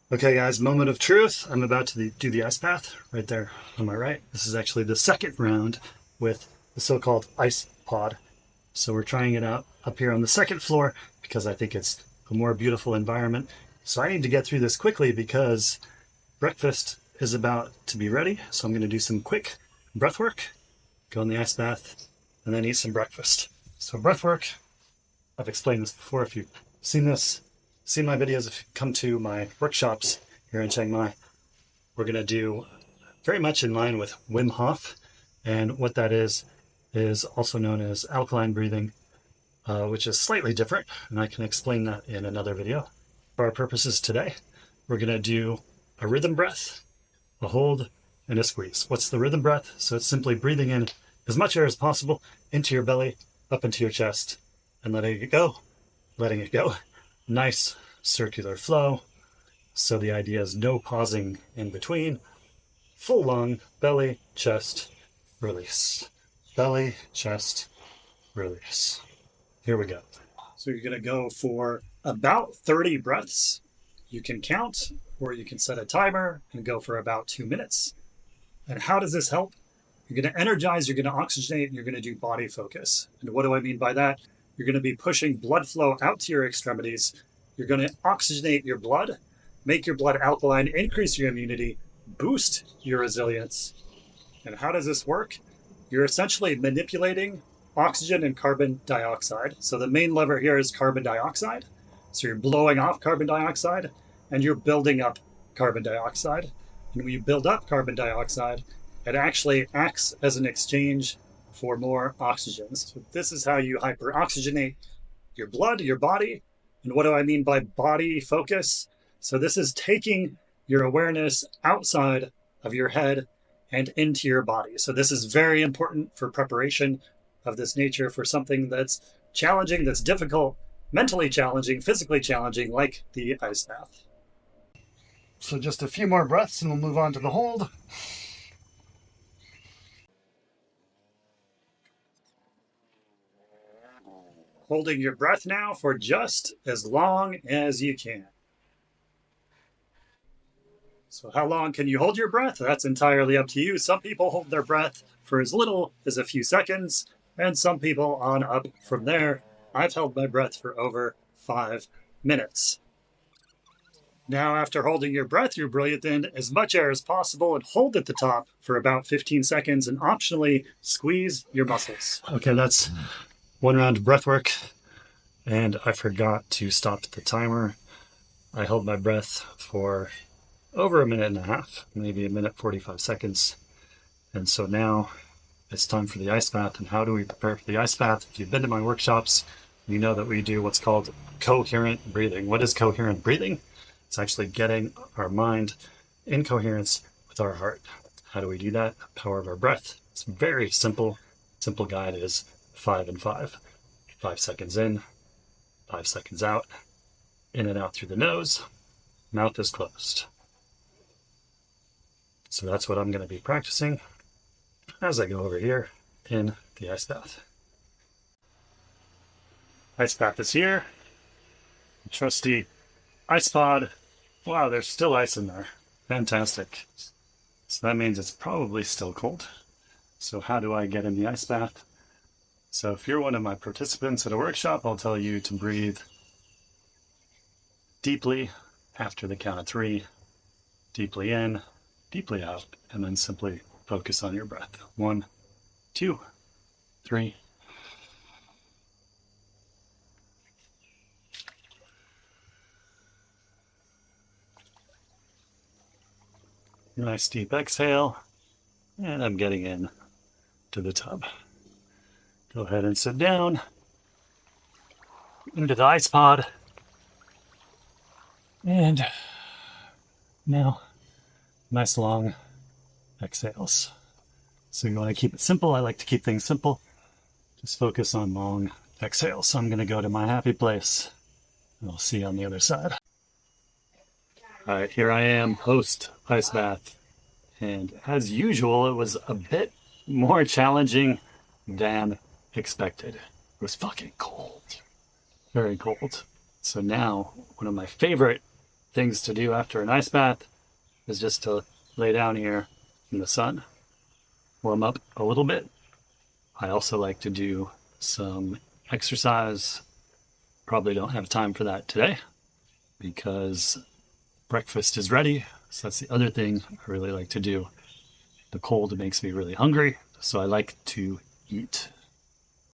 Okay, guys, moment of truth. I'm about to do the ice bath right there on my right. This is actually the second round with the so-called ice pod. So we're trying it out up here on the second floor because I think it's a more beautiful environment. So I need to get through this quickly because breakfast is about to be ready. So I'm going to do some quick breath work, go in the ice bath, and then eat some breakfast. So breath work, I've explained this before. If you've seen my videos, if you come to my workshops here in Chiang Mai, we're going to do very much in line with Wim Hof. And what that is also known as alkaline breathing, which is slightly different. And I can explain that in another video. For our purposes today, we're going to do a rhythm breath, a hold, and a squeeze. What's the rhythm breath? So it's simply breathing in as much air as possible into your belly, up into your chest, and letting it go, letting it go. Nice circular flow. So the idea is no pausing in between. Full lung, belly, chest, release. Belly, chest, release. Here we go. So you're going to go for about 30 breaths. You can count or you can set a timer and go for about 2 minutes. And how does this help? You're going to energize, you're going to oxygenate, and you're going to do body focus. And what do I mean by that? You're going to be pushing blood flow out to your extremities. You're going to oxygenate your blood, make your blood alkaline, increase your immunity, boost your resilience. And how does this work? You're essentially manipulating oxygen and carbon dioxide. So the main lever here is carbon dioxide. So you're blowing off carbon dioxide and you're building up carbon dioxide. And when you build up carbon dioxide, it actually acts as an exchange for more oxygen. So this is how you hyperoxygenate your blood, your body. And what do I mean by body focus? So this is taking your awareness outside of your head and into your body. So this is very important for preparation of this nature for something that's challenging, that's difficult, mentally challenging, physically challenging, like the ice bath. So just a few more breaths and we'll move on to the hold. Holding your breath now for just as long as you can. So how long can you hold your breath? That's entirely up to you. Some people hold their breath for as little as a few seconds, and some people on up from there. I've held my breath for over 5 minutes. Now, after holding your breath, you breathe in as much air as possible and hold at the top for about 15 seconds and optionally squeeze your muscles. Okay, that's one round of breath work, and I forgot to stop the timer. I held my breath for over 1.5 minutes, maybe 1:45 seconds. And so now it's time for the ice bath. And how do we prepare for the ice bath? If you've been to my workshops, you know that we do what's called coherent breathing. What is coherent breathing? It's actually getting our mind in coherence with our heart. How do we do that? Power of our breath. It's very simple. Simple guide is 5 and 5. 5 seconds in, 5 seconds out, in and out through the nose, mouth is closed. So that's what I'm going to be practicing as I go over here in the ice bath. Ice bath is here. Trusty ice pod. Wow, there's still ice in there. Fantastic. So that means it's probably still cold. So how do I get in the ice bath? So if you're one of my participants at a workshop, I'll tell you to breathe deeply after the count of 3. Deeply in, deeply out, and then simply focus on your breath. 1, 2, 3. Nice deep exhale, and I'm getting in to the tub. Go ahead and sit down into the ice pod. And now, nice long exhales. So you want to keep it simple. I like to keep things simple. Just focus on long exhales. So I'm going to go to my happy place. And I'll see you on the other side. All right, here I am post ice bath. And as usual, it was a bit more challenging than expected. It was fucking cold. Very cold. So now, one of my favorite things to do after an ice bath is just to lay down here in the sun, warm up a little bit. I also like to do some exercise. Probably don't have time for that today because breakfast is ready. So that's the other thing I really like to do. The cold makes me really hungry, so I like to eat